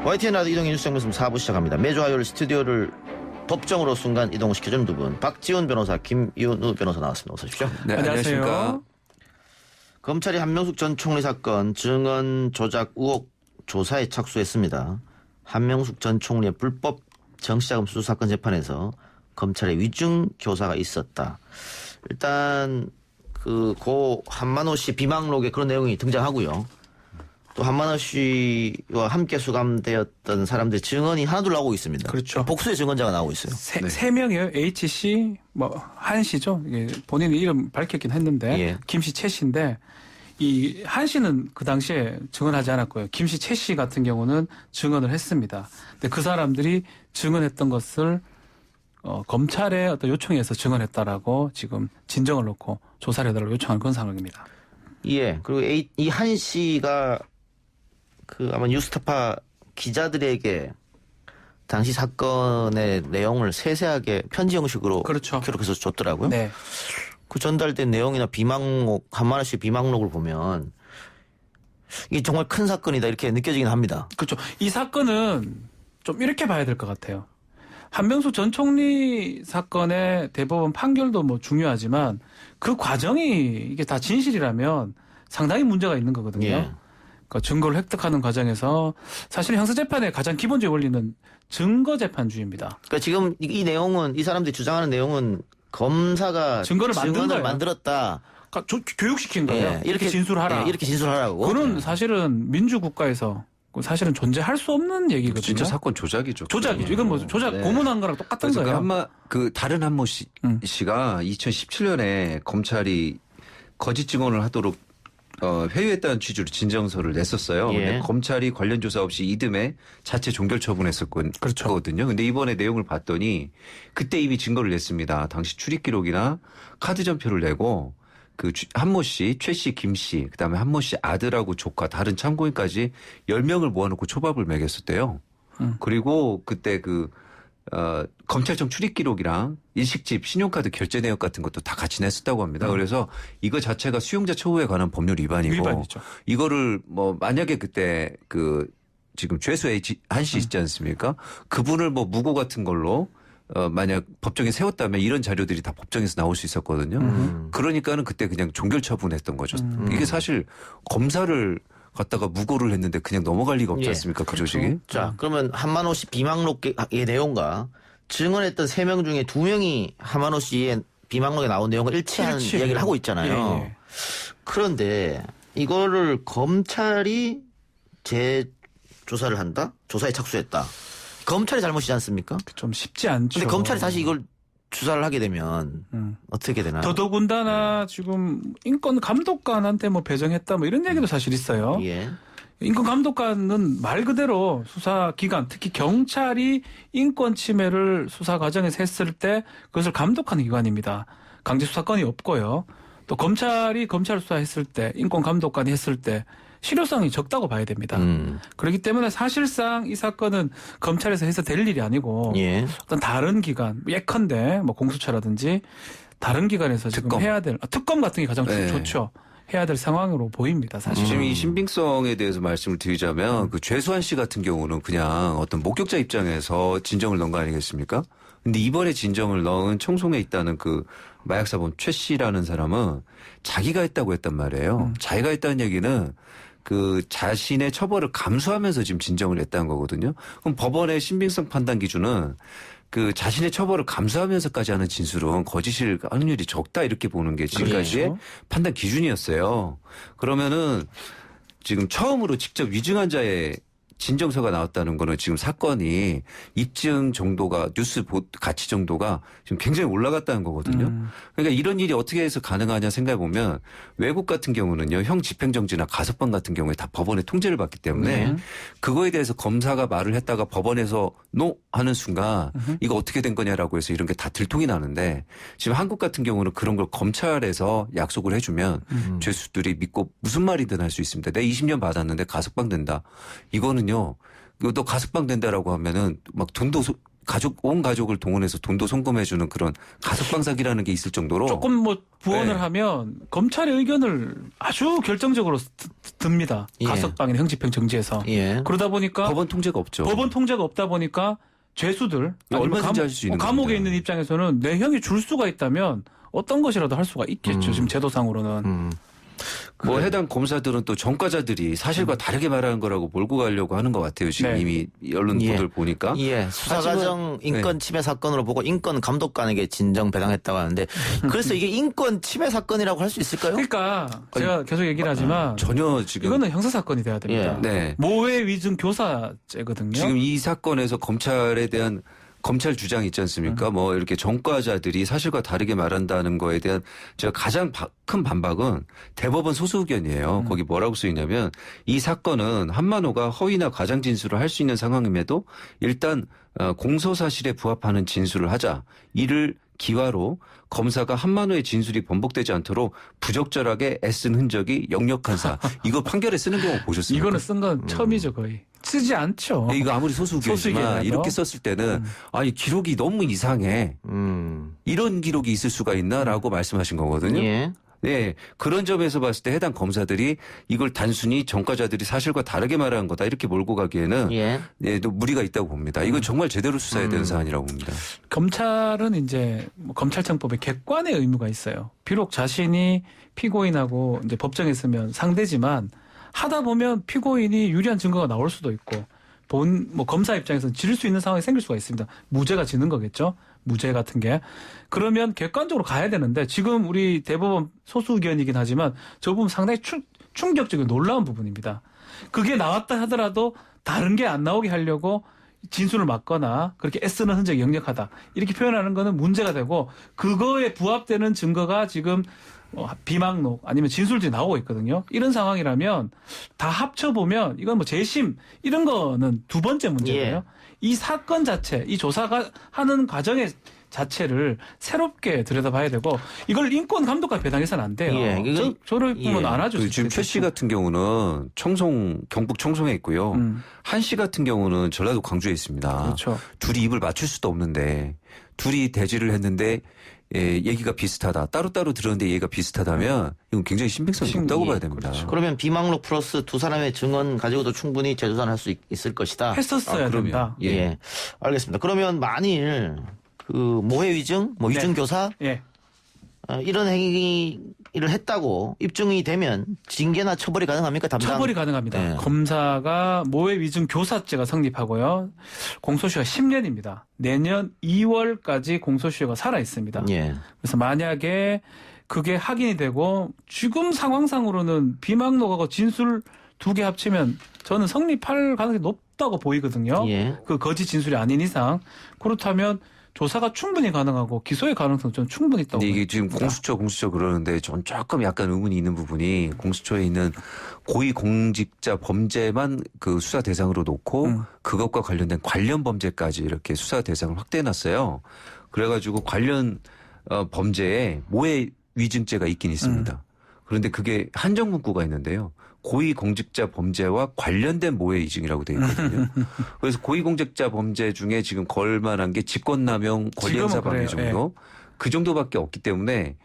YTN 라디오 이동의 뉴스정보씀 4부 시작합니다. 매주 화요일 스튜디오를 법정으로 순간 이동시켜주는 두 분, 박지훈 변호사, 김윤우 변호사 나왔습니다. 어서 오십시오. 네, 안녕하십니까. 검찰이 한명숙 전 총리 사건 증언 조작 의혹 조사에 착수했습니다. 한명숙 전 총리의 불법 정치자금 수수 사건 재판에서 검찰의 위증 교사가 있었다. 일단 고 한만호 씨 비망록에 그런 내용이 등장하고요. 또 한만호 씨와 함께 수감되었던 사람들의 증언이 하나둘 나오고 있습니다. 그렇죠. 복수의 증언자가 나오고 있어요. 세 명이에요. H 씨, 한 씨죠. 본인의 이름 밝혔긴 했는데 예. 김 씨, 최 씨인데 이 한 씨는 그 당시에 증언하지 않았고요. 김 씨, 최 씨 같은 경우는 증언을 했습니다. 근데 그 사람들이 증언했던 것을 검찰의 어떤 요청에서 증언했다라고 지금 진정을 놓고 조사를 해달라고 요청하는 그런 상황입니다. 예. 그리고 이 한 씨가 아마 뉴스타파 기자들에게 당시 사건의 내용을 세세하게 편지 형식으로 그렇죠. 기록해서 줬더라고요. 네. 그 전달된 내용이나 비망록, 한만호 씨 비망록을 보면 이게 정말 큰 사건이다 이렇게 느껴지긴 합니다. 그렇죠. 이 사건은 좀 이렇게 봐야 될 것 같아요. 한명숙 전 총리 사건의 대법원 판결도 중요하지만 그 과정이 이게 다 진실이라면 상당히 문제가 있는 거거든요. 예. 그러니까 증거를 획득하는 과정에서 사실 형사재판의 가장 기본적인 원리는 증거재판주의입니다. 그러니까 지금 이 내용은 이 사람들이 주장하는 내용은 검사가 증거를 만들었다. 그러니까 교육시킨 거예요. 예. 이렇게 진술하라. 예. 이렇게 진술하라고. 그건 사실은 민주국가에서 사실은 존재할 수 없는 얘기거든요. 진짜 사건 조작이죠. 조작이죠. 이건 조작 네. 고문한 거랑 똑같은 거예요. 다른 한모 씨가 2017년에 검찰이 거짓 증언을 하도록 회유했다는 취지로 진정서를 냈었어요. 예. 근데 검찰이 관련 조사 없이 이듬해 자체 종결 처분했을 그렇죠. 거거든요. 근데 이번에 내용을 봤더니 그때 이미 증거를 냈습니다. 당시 출입 기록이나 카드 전표를 내고 한모 씨, 최 씨, 김 씨, 그다음에 한모 씨 아들하고 조카, 다른 참고인까지 10명을 모아놓고 초밥을 먹였었대요. 그리고 그때 검찰청 출입 기록이랑 일식집, 신용카드 결제 내역 같은 것도 다 같이 냈었다고 합니다. 그래서 이거 자체가 수용자 처우에 관한 법률 위반이고 위반이죠. 이거를 만약에 그때 지금 죄수 한 씨 있지 않습니까? 그분을 무고 같은 걸로 만약 법정에 세웠다면 이런 자료들이 다 법정에서 나올 수 있었거든요. 그러니까는 그때 그냥 종결 처분했던 거죠. 이게 사실 검사를 갖다가 무고를 했는데 그냥 넘어갈 리가 없지 않습니까? 그 조직이. 자, 그러면 한만호 씨 비망록의 내용과 증언했던 3명 중에 2명이 한만호 씨의 비망록에 나온 내용과 일치하는 이야기를 하고 있잖아요. 예. 그런데 이거를 검찰이 재조사를 한다? 조사에 착수했다. 검찰의 잘못이지 않습니까? 좀 쉽지 않죠. 근데 검찰이 다시 이걸 수사를 하게 되면 어떻게 되나요? 더더군다나 지금 인권 감독관한테 배정했다 이런 얘기도 사실 있어요. 예. 인권 감독관은 말 그대로 수사기관, 특히 경찰이 인권 침해를 수사 과정에서 했을 때 그것을 감독하는 기관입니다. 강제 수사권이 없고요. 또 검찰이 검찰 수사했을 때, 인권 감독관이 했을 때 실효성이 적다고 봐야 됩니다. 그렇기 때문에 사실상 이 사건은 검찰에서 해서 될 일이 아니고 예. 어떤 다른 기관, 예컨대 공수처라든지 다른 기관에서 지금 특검. 해야 될 특검 같은 게 가장 네. 좋죠. 해야 될 상황으로 보입니다. 사실. 지금 이 신빙성에 대해서 말씀을 드리자면 최수환 씨 같은 경우는 그냥 어떤 목격자 입장에서 진정을 넣은 거 아니겠습니까? 근데 이번에 진정을 넣은 청송에 있다는 마약사범 최 씨라는 사람은 자기가 했다고 했단 말이에요. 자기가 했다는 얘기는 자신의 처벌을 감수하면서 지금 진정을 했다는 거거든요. 그럼 법원의 신빙성 판단 기준은 자신의 처벌을 감수하면서까지 하는 진술은 거짓일 확률이 적다 이렇게 보는 게 지금까지의 그렇죠. 판단 기준이었어요. 그러면은 지금 처음으로 직접 위증한 자의 진정서가 나왔다는 거는 지금 사건이 입증 정도가 뉴스 가치 정도가 지금 굉장히 올라갔다는 거거든요. 그러니까 이런 일이 어떻게 해서 가능하냐 생각해 보면 외국 같은 경우는요. 형 집행정지나 가석방 같은 경우에 다 법원의 통제를 받기 때문에 그거에 대해서 검사가 말을 했다가 법원에서 노 하는 순간 이거 어떻게 된 거냐라고 해서 이런 게 다 들통이 나는데 지금 한국 같은 경우는 그런 걸 검찰에서 약속을 해주면 죄수들이 믿고 무슨 말이든 할 수 있습니다. 내가 20년 받았는데 가석방 된다. 이거는요. 너 가석방 된다라고 하면은 돈도 온 가족을 동원해서 돈도 송금해주는 그런 가석방 사기라는 게 있을 정도로 조금 부언을 네. 하면 검찰의 의견을 아주 결정적으로 듭니다. 예. 가석방이나 형집행 정지에서. 예. 그러다 보니까 법원 통제가 없죠. 법원 통제가 없다 보니까 죄수들 얼마든지 할수 있는 감옥에 겁니다. 있는 입장에서는 내 형이 줄 수가 있다면 어떤 것이라도 할 수가 있겠죠. 지금 제도상으로는. 뭐 해당 검사들은 또 전과자들이 사실과 다르게 말하는 거라고 몰고 가려고 하는 것 같아요. 지금 네. 이미 언론 예. 보도를 보니까. 예, 수사과정 인권 침해 사건으로 보고 인권 감독관에게 진정 배당했다고 하는데 그래서 이게 인권 침해 사건이라고 할 수 있을까요? 그러니까 제가 계속 얘기를 하지만 전혀 지금 이거는 형사 사건이 돼야 됩니다. 예. 네. 모해 위증 교사죄거든요. 지금 이 사건에서 검찰에 대한 검찰 주장이 있지 않습니까? 뭐 이렇게 전과자들이 사실과 다르게 말한다는 거에 대한 제가 가장 큰 반박은 대법원 소수 의견이에요. 거기 뭐라고 써 있냐면 이 사건은 한만호가 허위나 과장 진술을 할 수 있는 상황임에도 일단 공소 사실에 부합하는 진술을 하자. 이를 기화로 검사가 한만호의 진술이 번복되지 않도록 부적절하게 애쓴 흔적이 역력한 사. 이거 판결에 쓰는 경우 보셨습니까? 이거는 쓴 건 처음이죠 거의. 쓰지 않죠. 이거 아무리 소수 의견이지만 의견이라도. 이렇게 썼을 때는 아니 기록이 너무 이상해. 이런 기록이 있을 수가 있나라고 말씀하신 거거든요. 예. 네, 그런 점에서 봤을 때 해당 검사들이 이걸 단순히 전과자들이 사실과 다르게 말하는 거다 이렇게 몰고 가기에는 예. 네, 또 무리가 있다고 봅니다. 이건 정말 제대로 수사해야 되는 사안이라고 봅니다. 검찰은 이제 뭐 검찰청법에 객관의 의무가 있어요. 비록 자신이 피고인하고 이제 법정에 있으면 상대지만 하다 보면 피고인이 유리한 증거가 나올 수도 있고 뭐 검사 입장에서는 지를 수 있는 상황이 생길 수가 있습니다. 무죄가 지는 거겠죠. 무죄 같은 게. 그러면 객관적으로 가야 되는데 지금 우리 대법원 소수 의견이긴 하지만 저 부분 상당히 충격적인 놀라운 부분입니다. 그게 나왔다 하더라도 다른 게 안 나오게 하려고 진술을 막거나 그렇게 애쓰는 흔적이 역력하다. 이렇게 표현하는 거는 문제가 되고 그거에 부합되는 증거가 지금 비망록 아니면 진술들이 나오고 있거든요. 이런 상황이라면 다 합쳐보면 이건 뭐 재심 이런 거는 두 번째 문제고요. 예. 이 사건 자체, 이 조사가 하는 과정의 자체를 새롭게 들여다봐야 되고 이걸 인권 감독과 배당해서는 안 돼요. 예, 이건- 저를 보면 예. 안아줄 수 지금 있어요. 최 씨 같은 경우는 경북 청송에 있고요. 한 씨 같은 경우는 전라도 광주에 있습니다. 그렇죠. 둘이 입을 맞출 수도 없는데 둘이 대지를 했는데 얘기가 비슷하다. 따로따로 들었는데 얘기가 비슷하다면 이건 굉장히 신빙성이 높다고 예, 봐야 됩니다. 그렇죠. 그러면 비망록 플러스 두 사람의 증언 가지고도 충분히 재조사할 수 있을 것이다. 했었어야 그럼요. 된다. 예. 예. 알겠습니다. 그러면 만일 그 모해 위증, 뭐 네. 위증 교사 예. 이런 행위를 했다고 입증이 되면 징계나 처벌이 가능합니까? 담당 처벌이 가능합니다. 네. 검사가 모해 위증 교사죄가 성립하고요. 공소시효가 10년입니다. 내년 2월까지 공소시효가 살아 있습니다. 예. 그래서 만약에 그게 확인이 되고 지금 상황상으로는 비망록하고 진술 두 개 합치면 저는 성립할 가능성이 높다고 보이거든요. 예. 그 거짓 진술이 아닌 이상. 그렇다면 조사가 충분히 가능하고 기소의 가능성 저는 충분히 있다고 근데 봅니다. 이게 지금 공수처 그러는데 전 조금 약간 의문이 있는 부분이 공수처에 있는 고위공직자 범죄만 그 수사 대상으로 놓고 그것과 관련된 관련 범죄까지 이렇게 수사 대상을 확대해 놨어요. 그래가지고 관련 범죄에 모해 위증죄가 있긴 있습니다. 그런데 그게 한정 문구가 있는데요. 고위공직자 범죄와 관련된 모해 위증이라고 되어 있거든요. 그래서 고위공직자 범죄 중에 지금 걸만한 게 직권남용 권리행사 방해 지금은 그래요. 정도 그 정도밖에 없기 때문에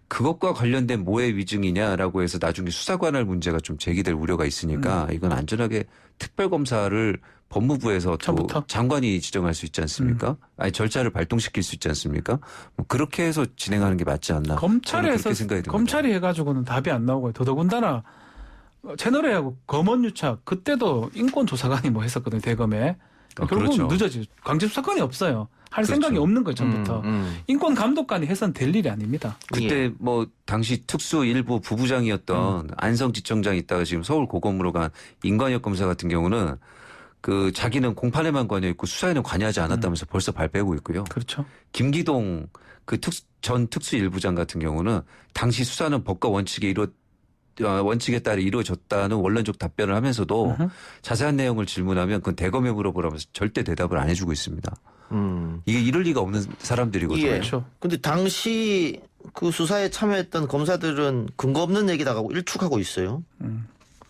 그것과 관련된 모해 위증이냐라고 해서 나중에 수사 관할 문제가 좀 제기될 우려가 있으니까 이건 안전하게 특별검사를 법무부에서 또 처음부터? 장관이 지정할 수 있지 않습니까? 아니 절차를 발동시킬 수 있지 않습니까? 뭐 그렇게 해서 진행하는 게 맞지 않나? 저는 검찰에서 그렇게 생각이 듭니다. 검찰이 해가지고는 답이 안 나오고요. 더더군다나 채널A하고 검언유착 그때도 인권조사관이 뭐 했었거든요. 대검에. 결국은 그렇죠. 늦어지죠. 강제수사권이 없어요. 할 그렇죠. 생각이 없는 거예요. 처음부터. 인권감독관이 해서는 될 일이 아닙니다. 그때 뭐 당시 특수 일부 부부장이었던 안성지청장이 있다가 지금 서울 고검으로 간 임관혁 검사 같은 경우는 그 자기는 공판에만 관여 있고 수사에는 관여하지 않았다면서 벌써 발표하고 있고요. 그렇죠. 김기동 그 전 특수 일부장 같은 경우는 당시 수사는 법과 원칙에 따라 이루어졌다는 원론적 답변을 하면서도 자세한 내용을 질문하면 그건 대검에 물어보라면서 절대 대답을 안 해주고 있습니다. 이게 이럴 리가 없는 사람들이거든요. 예. 그렇죠. 근데 당시 그 수사에 참여했던 검사들은 근거 없는 얘기다가고 일축하고 있어요.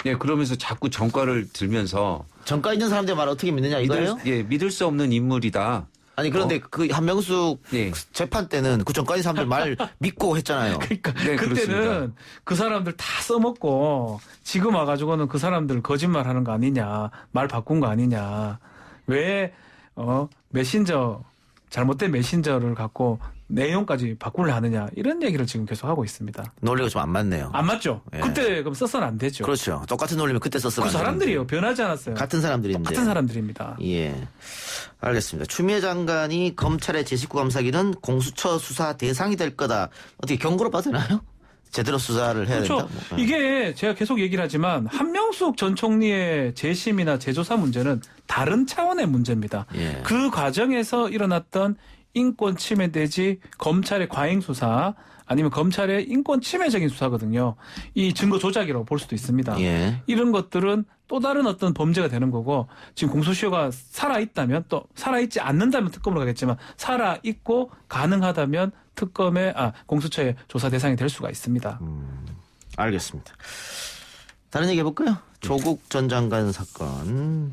예, 그러면서 자꾸 전과를 들면서 전과 있는 사람들 말 어떻게 믿느냐 이거예요? 믿을 수 없는 인물이다. 아니 그런데 그 한명숙 예. 재판 때는 구청까지 사람들 말 믿고 했잖아요. 그러니까 네, 그때는 그렇습니다. 그 사람들 다 써먹고 지금 와가지고는 그 사람들 거짓말하는 거 아니냐, 말 바꾼 거 아니냐, 왜 메신저 잘못된 메신저를 갖고 내용까지 바꾸려 하느냐 이런 얘기를 지금 계속 하고 있습니다. 논리가 좀 안 맞네요. 안 맞죠? 예. 그때 그럼 써서는 안 되죠. 그렇죠. 똑같은 논리면 그때 썼으면 그 안 사람들이요, 되는데. 변하지 않았어요. 같은 사람들인데. 같은 사람들입니다. 예. 알겠습니다. 추미애 장관이 검찰의 제19 감사기는 공수처 수사 대상이 될 거다. 어떻게 경고를 받으나요? 제대로 수사를 해야 그렇죠. 된다. 뭐. 이게 제가 계속 얘기를 하지만 한명숙 전 총리의 재심이나 재조사 문제는 다른 차원의 문제입니다. 예. 그 과정에서 일어났던 인권 침해 내지 검찰의 과잉 수사 아니면 검찰의 인권 침해적인 수사거든요. 이 증거 조작이라고 볼 수도 있습니다. 예. 이런 것들은 또 다른 어떤 범죄가 되는 거고 지금 공소시효가 살아있다면 또 살아있지 않는다면 특검으로 가겠지만 살아있고 가능하다면 공수처의 조사 대상이 될 수가 있습니다. 알겠습니다. 다른 얘기 해볼까요? 조국 전 장관 사건.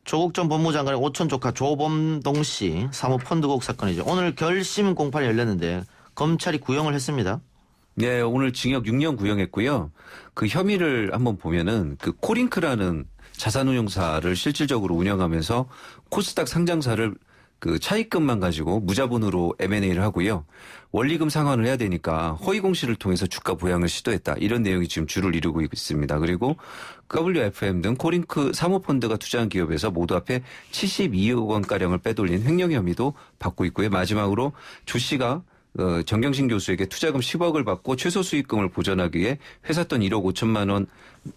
조국 전 법무장관의 오촌 조카 조범동 씨 사모펀드국 사건이죠. 오늘 결심 공판이 열렸는데 검찰이 구형을 했습니다. 네, 오늘 징역 6년 구형했고요. 그 혐의를 한번 보면은 그 코링크라는 자산운용사를 실질적으로 운영하면서 코스닥 상장사를 그 차입금만 가지고 무자본으로 M&A를 하고요. 원리금 상환을 해야 되니까 허위 공시를 통해서 주가 보양을 시도했다. 이런 내용이 지금 주를 이루고 있습니다. 그리고 WFM 등 코링크 사모펀드가 투자한 기업에서 모두 앞에 72억 원가량을 빼돌린 횡령 혐의도 받고 있고요. 마지막으로 조 씨가 정경심 교수에게 투자금 10억을 받고 최소 수익금을 보전하기 위해 회사 돈 1억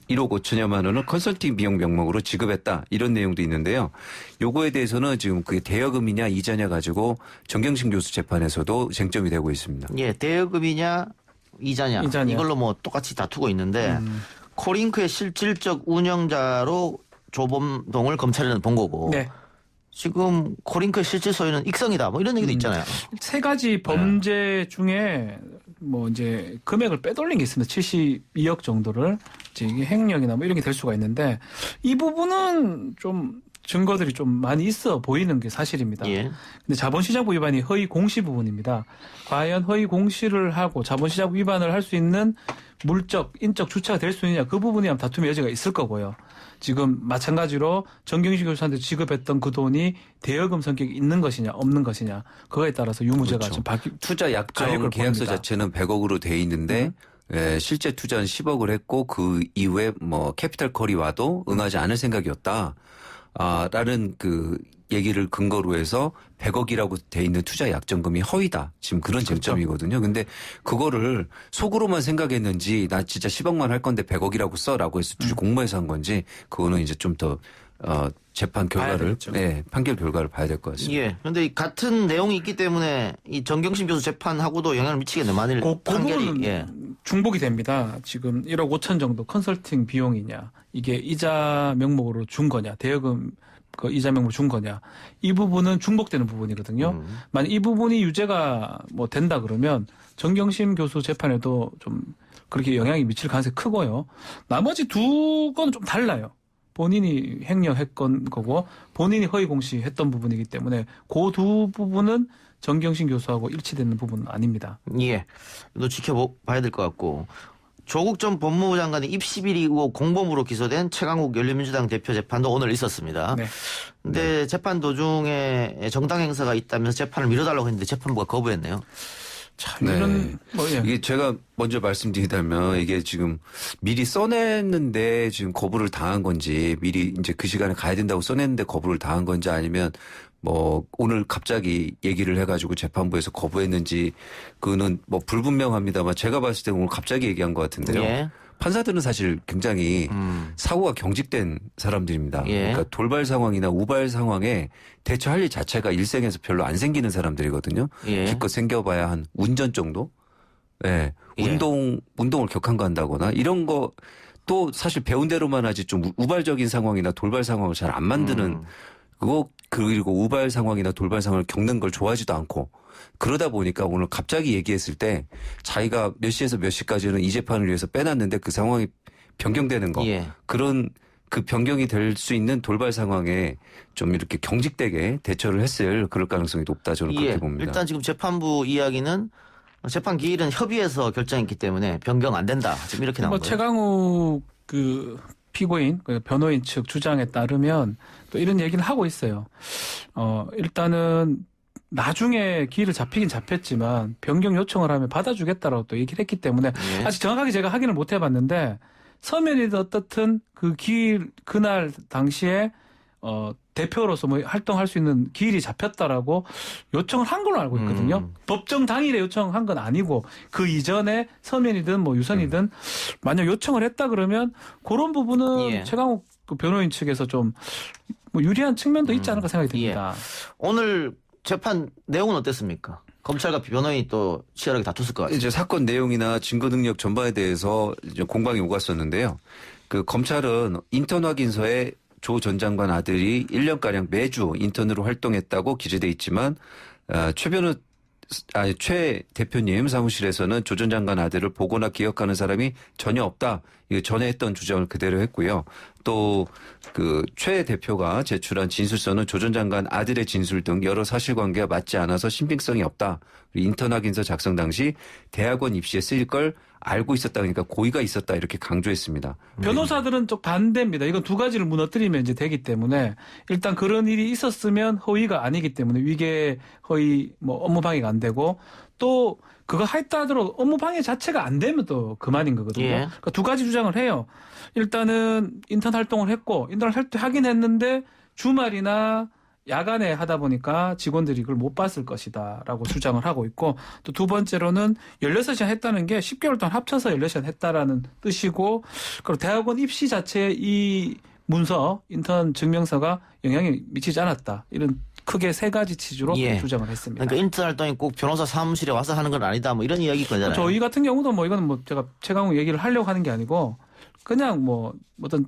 5천여만 원을 컨설팅 비용 명목으로 지급했다. 이런 내용도 있는데요. 요거에 대해서는 지금 그게 대여금이냐 이자냐 가지고 정경심 교수 재판에서도 쟁점이 되고 있습니다. 예, 대여금이냐 이자냐 이걸로 뭐 똑같이 다투고 있는데 코링크의 실질적 운영자로 조범동을 검찰에는 본 거고 네. 지금 코링크의 실질 소유는 익성이다 뭐 이런 얘기도 있잖아요. 세 가지 범죄 중에 뭐 이제 금액을 빼돌린 게 있습니다. 72억 정도를 이제 이게 횡령이나 뭐 이런 게 될 수가 있는데 이 부분은 좀 증거들이 좀 많이 있어 보이는 게 사실입니다. 예. 근데 자본시장부 위반이 허위 공시 부분입니다. 과연 허위 공시를 하고 자본시장부 위반을 할 수 있는 물적, 인적 주체가 될 수 있느냐 그 부분이 아마 다툼의 여지가 있을 거고요. 지금 마찬가지로 정경심 교수한테 지급했던 그 돈이 대여금 성격이 있는 것이냐 없는 것이냐 그거에 따라서 유무죄가 그렇죠. 지금 투자 약정 가액을 계약서 보입니다. 자체는 100억으로 돼 있는데 실제 투자는 10억을 했고 그 이후에 뭐 캐피탈 컬이 와도 응하지 않을 생각이었다. 라는 그 얘기를 근거로 해서 100억이라고 돼 있는 투자 약정금이 허위다. 지금 그런 쟁점이거든요. 근데 그거를 속으로만 생각했는지 나 진짜 10억만 할 건데 100억이라고 써라고 해서 공모해서 한 건지 그거는 이제 좀 더 재판 결과를 판결 결과를 봐야 될 것 같습니다. 예. 그런데 같은 내용이 있기 때문에 이 정경심 교수 재판하고도 영향을 미치겠네. 만일 판결이 부분은 중복이 됩니다. 지금 1억 5천 정도 컨설팅 비용이냐 이게 이자 명목으로 준 거냐 대여금 그 이자 명목으로 준 거냐 이 부분은 중복되는 부분이거든요. 만약 이 부분이 유죄가 뭐 된다 그러면 정경심 교수 재판에도 좀 그렇게 영향이 미칠 가능성이 크고요. 나머지 두 건 좀 달라요. 본인이 횡령했건 거고 본인이 허위 공시했던 부분이기 때문에 그 두 부분은 정경심 교수하고 일치되는 부분은 아닙니다. 예. 또 지켜봐야 될 것 같고 조국 전 법무부 장관의 입시비리 의혹 공범으로 기소된 최강욱 열린민주당 대표 재판도 오늘 있었습니다. 네. 근데 재판 도중에 정당 행사가 있다면서 재판을 미뤄달라고 했는데 재판부가 거부했네요. 참 이런 이게 제가 먼저 말씀드리자면 이게 지금 미리 써냈는데 지금 거부를 당한 건지 미리 이제 그 시간에 가야 된다고 써냈는데 거부를 당한 건지 아니면 뭐 오늘 갑자기 얘기를 해가지고 재판부에서 거부했는지 그거는 뭐 불분명합니다만 제가 봤을 때 오늘 갑자기 얘기한 것 같은데요. 예. 판사들은 사실 굉장히 사고가 경직된 사람들입니다. 예. 그러니까 돌발 상황이나 우발 상황에 대처할 일 자체가 일생에서 별로 안 생기는 사람들이거든요. 예. 기껏 생겨봐야 한 운전 정도? 예. 예. 운동을 격한간다거나 이런 거 또 사실 배운 대로만 하지 좀 우발적인 상황이나 돌발 상황을 잘 안 만드는 그리고 우발 상황이나 돌발 상황을 겪는 걸 좋아하지도 않고 그러다 보니까 오늘 갑자기 얘기했을 때 자기가 몇 시에서 몇 시까지는 이 재판을 위해서 빼놨는데 그 상황이 변경되는 거 예. 그런 그 변경이 될 수 있는 돌발 상황에 좀 이렇게 경직되게 대처를 했을 그럴 가능성이 높다 저는 그렇게 봅니다. 일단 지금 재판부 이야기는 재판 기일은 협의해서 결정했기 때문에 변경 안 된다. 지금 이렇게 나온 뭐 거예요. 최강욱 그 피고인, 그 변호인 측 주장에 따르면 또 이런 얘기는 하고 있어요. 일단은 나중에 기일을 잡히긴 잡혔지만 변경 요청을 하면 받아주겠다라고 또 얘기를 했기 때문에 예. 아직 정확하게 제가 확인을 못 해봤는데 서면이든 어떻든 그 기일 그날 당시에 대표로서 뭐 활동할 수 있는 기일이 잡혔다라고 요청을 한 걸로 알고 있거든요. 법정 당일에 요청한 건 아니고 그 이전에 서면이든 뭐 유선이든 만약 요청을 했다 그러면 그런 부분은 예. 최강욱 그 변호인 측에서 좀 뭐 유리한 측면도 있지 않을까 생각이 듭니다. 오늘 재판 내용은 어땠습니까? 검찰과 변호인이 또 치열하게 다퉜을 것 같아요. 이제 사건 내용이나 증거 능력 전반에 대해서 이제 공방이 오갔었는데요. 그 검찰은 인턴 확인서에 조 전 장관 아들이 1년가량 매주 인턴으로 활동했다고 기재돼 있지만 최 대표님 사무실에서는 조 전 장관 아들을 보거나 기억하는 사람이 전혀 없다. 이거 전에 했던 주장을 그대로 했고요. 또 그 최 대표가 제출한 진술서는 조 전 장관 아들의 진술 등 여러 사실관계가 맞지 않아서 신빙성이 없다. 인턴 확인서 작성 당시 대학원 입시에 쓰일 걸 알고 있었다. 그러니까 고의가 있었다. 이렇게 강조했습니다. 변호사들은 좀 반대입니다. 이건 두 가지를 무너뜨리면 이제 되기 때문에 일단 그런 일이 있었으면 허위가 아니기 때문에 위계 허위 뭐 업무방해가 안 되고 또 그거 했다 하더라도 업무방해 자체가 안 되면 또 그만인 거거든요. 예. 그러니까 두 가지 주장을 해요. 일단은 인턴 활동을 했고 인턴 하긴 했는데 주말이나 야간에 하다 보니까 직원들이 그걸 못 봤을 것이다라고 주장을 하고 있고 또 두 번째로는 16시간 했다는 게 10개월 동안 합쳐서 16시간 했다라는 뜻이고 그리고 대학원 입시 자체에 이 문서 인턴 증명서가 영향이 미치지 않았다. 이런 크게 세 가지 취지로 예. 주장을 했습니다. 그러니까 인턴 활동이 꼭 변호사 사무실에 와서 하는 건 아니다. 뭐 이런 이야기일 거잖아요. 저희 같은 경우도 뭐 이거는 뭐 제가 최강욱 얘기를 하려고 하는 게 아니고 그냥 뭐 어떤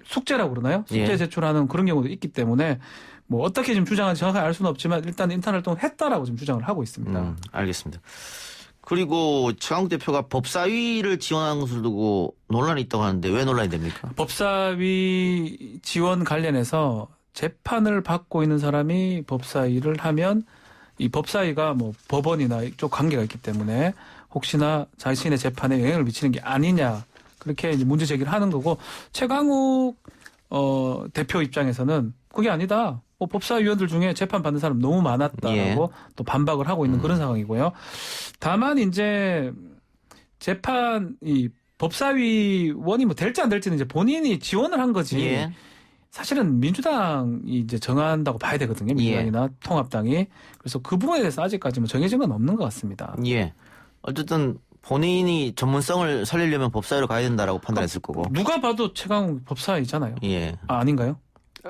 숙제라고 그러나요? 숙제 예. 제출하는 그런 경우도 있기 때문에 뭐 어떻게 지금 주장하는지 정확하게 알 수는 없지만 일단 인턴 활동을 했다라고 지금 주장을 하고 있습니다. 알겠습니다. 그리고 최강욱 대표가 법사위를 지원하는 것을 두고 논란이 있다고 하는데 왜 논란이 됩니까? 법사위 지원 관련해서 재판을 받고 있는 사람이 법사위를 하면 이 법사위가 뭐 법원이나 이쪽 관계가 있기 때문에 혹시나 자신의 재판에 영향을 미치는 게 아니냐 그렇게 이제 문제 제기를 하는 거고 최강욱 대표 입장에서는 그게 아니다. 뭐 법사위원들 중에 재판 받는 사람 너무 많았다라고 예. 또 반박을 하고 있는 그런 상황이고요. 다만 이제 재판 이 법사위원이 뭐 될지 안 될지는 이제 본인이 지원을 한 거지. 예. 사실은 민주당이 이제 정한다고 봐야 되거든요. 민주당이나 통합당이. 그래서 그 부분에 대해서 아직까지 뭐 정해진 건 없는 것 같습니다. 예. 어쨌든 본인이 전문성을 살리려면 법사위로 가야 된다라고 판단했을 거고. 누가 봐도 최강욱 법사위잖아요. 예. 아닌가요?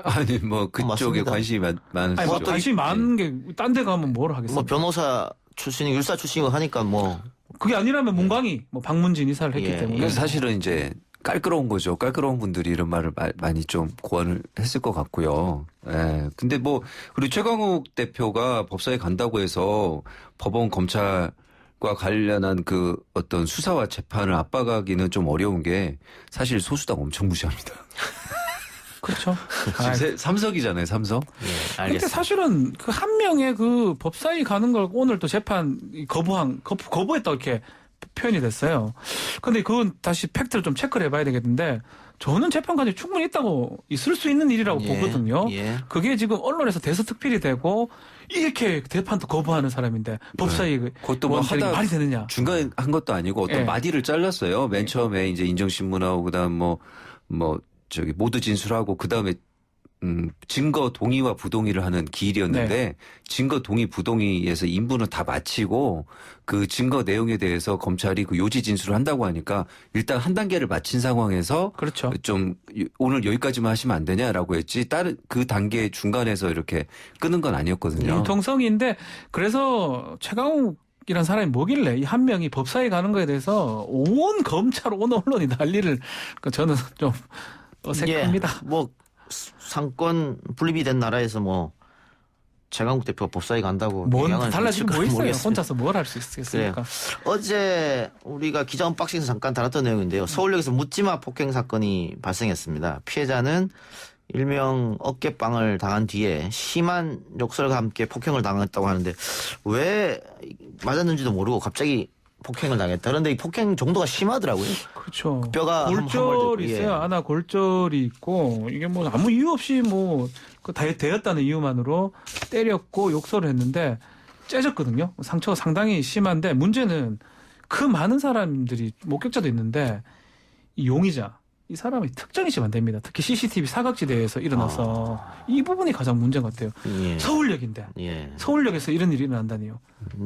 아니 뭐 그쪽에 맞습니다. 관심이 많으시죠. 아니, 뭐 관심이 많은 게 딴 데 가면 뭘 하겠습니까? 뭐 변호사 출신이 율사 출신이고 하니까 뭐 그게 아니라면 문광희, 뭐 박문진 이사를 했기 예. 때문에. 그래서 사실은 이제 깔끄러운 거죠. 깔끄러운 분들이 이런 말을 많이 좀 고안을 했을 것 같고요. 예. 근데 뭐, 그리고 최강욱 대표가 법사에 간다고 해서 법원 검찰과 관련한 그 어떤 수사와 재판을 압박하기는 좀 어려운 게 사실 소수당 엄청 무시합니다. 그렇죠. 지금 삼석이잖아요, 삼석. 예, 근데 알겠습니다. 사실은 그 한 명의 그 법사위 가는 걸 오늘 또 재판 거부했다 이렇게 표현이 됐어요. 근데 그건 다시 팩트를 좀 체크를 해봐야 되겠는데 저는 재판관이 충분히 있다고 있을 수 있는 일이라고 예, 보거든요. 예. 그게 지금 언론에서 대서특필이 되고 이렇게 재판도 거부하는 사람인데 법사위 그것도 뭐 원들이 하다 말이 되느냐. 중간에 한 것도 아니고 어떤 예. 마디를 잘랐어요. 맨 처음에 이제 인정신문하고 그다음 저기 모두 진술하고 그다음에 증거 동의와 부동의를 하는 기일이었는데 증거 동의 부동의에서 인부는 다 마치고 그 증거 내용에 대해서 검찰이 그 요지 진술을 한다고 하니까 일단 한 단계를 마친 상황에서 그렇죠. 좀 오늘 여기까지만 하시면 안 되냐라고 했지 다른 그 단계 중간에서 이렇게 끄는 건 아니었거든요. 융통성인데 그래서 최강욱 이란 사람이 뭐길래 이 한 명이 법사위 가는 거에 대해서 온 검찰 온 언론이 난리를 저는 좀 어색합니다. 예, 뭐 상권 분립이 된 나라에서 뭐 최강욱 대표가 법사위 간다고 뭔 영향을 달라지고 뭐 미칠까 있어요. 모르겠습니다. 혼자서 뭘 할 수 있겠습니까? 어제 우리가 기자 언박싱에서 잠깐 다뤘던 내용인데요. 서울역에서 묻지마 폭행 사건이 발생했습니다. 피해자는 일명 어깨빵을 당한 뒤에 심한 욕설과 함께 폭행을 당했다고 하는데 왜 맞았는지도 모르고 갑자기 폭행을 당했다. 그런데 이 폭행 정도가 심하더라고요. 그렇죠. 뼈가 골절이 있어요. 하나 골절이 있고 이게 뭐 아무 이유 없이 뭐 되었다는 이유만으로 때렸고 욕설을 했는데 째졌거든요. 상처가 상당히 심한데 문제는 그 많은 사람들이 목격자도 있는데 이 용의자 이 사람이 특정이 안 됩니다. 특히 CCTV 사각지대에서 일어나서 이 부분이 가장 문제인 것 같아요. 예. 서울역인데 예. 서울역에서 이런 일이 일어난다니요.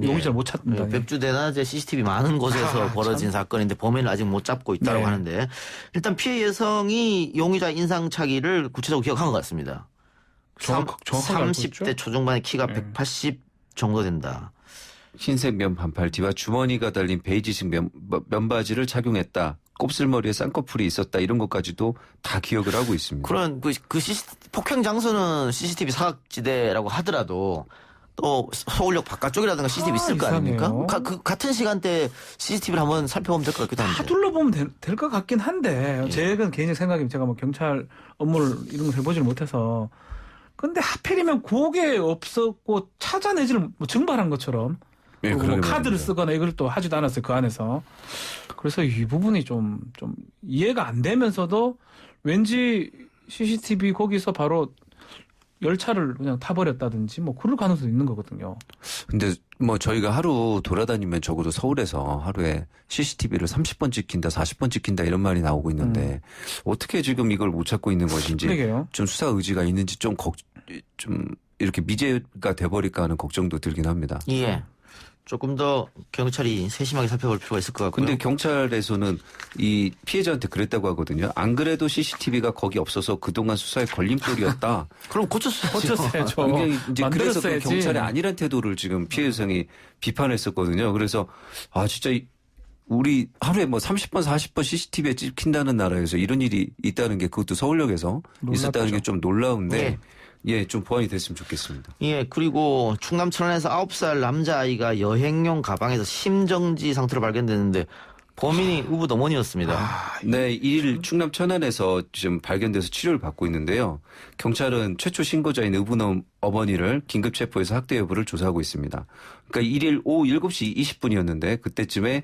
용의자를 못 찾는다니요. 백주 대낮에 CCTV 많은 곳에서 벌어진 사건인데 범인을 아직 못 잡고 있다고 네. 하는데 일단 피해 여성이 용의자 인상착의를 구체적으로 기억한 것 같습니다. 정확하게 알고 있죠? 30대 초중반의 키가 네. 180 정도 된다. 흰색 면 반팔 뒤와 주머니가 달린 베이지색 면바지를 착용했다. 곱슬머리에 쌍꺼풀이 있었다. 이런 것까지도 다 기억을 하고 있습니다. 그런 폭행 장소는 CCTV 사각지대라고 하더라도 또 서울역 바깥쪽이라든가 CCTV 있을 거 이상해요. 아닙니까? 같은 시간대에 CCTV를 한번 살펴보면 될 것 같기도 다 한데. 둘러보면 될 것 같긴 한데 예. 제 개인적 생각이면 제가 뭐 경찰 업무를 이런 걸 해보지를 못해서 근데 하필이면 그게 없었고 찾아내지를 뭐 증발한 것처럼 예, 그리고 뭐 그러게 카드를 말입니다. 쓰거나 이걸 또 하지도 않았어요 그 안에서. 그래서 이 부분이 좀 이해가 안 되면서도 왠지 CCTV 거기서 바로 열차를 그냥 타버렸다든지 뭐 그럴 가능성도 있는 거거든요. 근데 뭐 저희가 하루 돌아다니면 적어도 서울에서 하루에 CCTV를 30번 찍힌다, 40번 찍힌다 이런 말이 나오고 있는데 어떻게 지금 이걸 못 찾고 있는 것인지 그러게요. 좀 수사 의지가 있는지 좀 이렇게 미제가 돼버릴까 하는 걱정도 들긴 합니다. 예. 조금 더 경찰이 세심하게 살펴볼 필요가 있을 것 같고요. 근데 경찰에서는 이 피해자한테 그랬다고 하거든요. 안 그래도 CCTV가 거기 없어서 그동안 수사에 걸림돌이었다. 그럼 고쳤어야죠. 어쩌세요? 굉장히 이제 그래서 그 만들었어야지. 경찰의 아니란 태도를 지금 피해 여성이 비판했었거든요. 그래서 아 진짜 우리 하루에 뭐 30번 40번 CCTV에 찍힌다는 나라에서 이런 일이 있다는 게 그것도 서울역에서 있었다는 놀랍죠. 게 좀 놀라운데 예. 예, 좀 보완이 됐으면 좋겠습니다. 예, 그리고 충남 천안에서 9살 남자아이가 여행용 가방에서 심정지 상태로 발견됐는데 범인이 우붓 어머니였습니다. 네, 1일 충남 천안에서 지금 발견돼서 치료를 받고 있는데요. 경찰은 최초 신고자인 의붓 어머니를 긴급 체포해서 학대 여부를 조사하고 있습니다. 그러니까 1일 오후 7시 20분이었는데 그때쯤에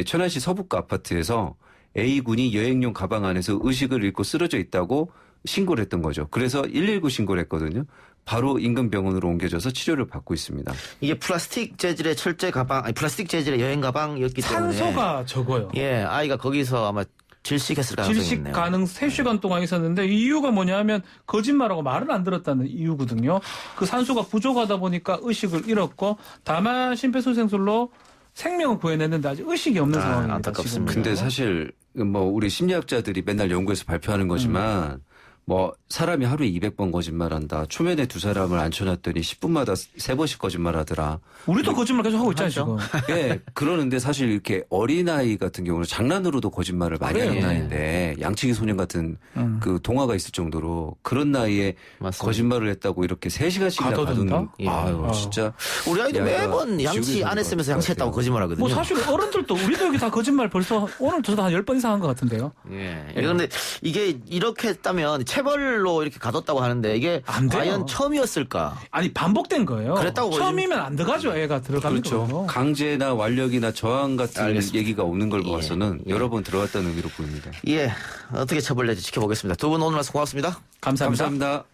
천안시 서북구 아파트에서 A군이 여행용 가방 안에서 의식을 잃고 쓰러져 있다고 신고를 했던 거죠. 그래서 119 신고를 했거든요. 바로 인근 병원으로 옮겨져서 치료를 받고 있습니다. 이게 플라스틱 재질의 철제 가방, 아니 플라스틱 재질의 여행 가방이었기 때문에 산소가 적어요. 예, 아이가 거기서 아마 질식했을 가능성이 질식 있네요. 가능 3시간 동안 있었는데 이 이유가 뭐냐면 거짓말하고 말을 안 들었다는 이유거든요. 그 산소가 부족하다 보니까 의식을 잃었고 다만 심폐소생술로 생명을 구해냈는데 아직 의식이 없는 상황입니다. 안타깝습니다. 지금. 근데 사실 뭐 우리 심리학자들이 맨날 연구에서 발표하는 거지만 뭐 사람이 하루에 200번 거짓말한다. 초면에 두 사람을 앉혀놨더니 10분마다 3번씩 거짓말하더라. 우리도 거짓말 계속 하고 있잖아요. 지금. 예, 그러는데 사실 이렇게 어린아이 같은 경우는 장난으로도 거짓말을 많이 그래요. 하는 나이인데 양치기 소년 같은 그 동화가 있을 정도로 그런 나이에 맞습니다. 거짓말을 했다고 이렇게 3시간씩이나 가둬둔다? 가두는 예. 아유 아. 진짜 우리 아이도 야, 매번 이거 양치 지옥에서 안 했으면서 것 양치했다고 같아요. 거짓말하거든요. 뭐 사실 어른들도 우리도 여기 다 거짓말 벌써 오늘도 한 10번 이상 한 것 같은데요. 예. 그런데 이게 이렇게 했다면 체벌로 이렇게 가뒀다고 하는데 이게 안 돼요. 과연 처음이었을까? 아니 반복된 거예요. 그랬다고 처음이면 안 들어가죠. 애가 들어가는 그렇죠. 거예요. 강제나 완력이나 저항 같은 알겠습니다. 얘기가 없는 걸 예, 봐서는 예. 여러 번 들어갔다는 의미로 보입니다. 예. 어떻게 처벌될지 지켜보겠습니다. 두 분 오늘 말씀 고맙습니다. 감사합니다. 감사합니다.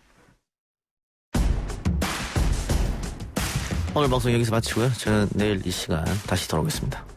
오늘 방송 여기서 마치고요. 저는 내일 이 시간 다시 돌아오겠습니다.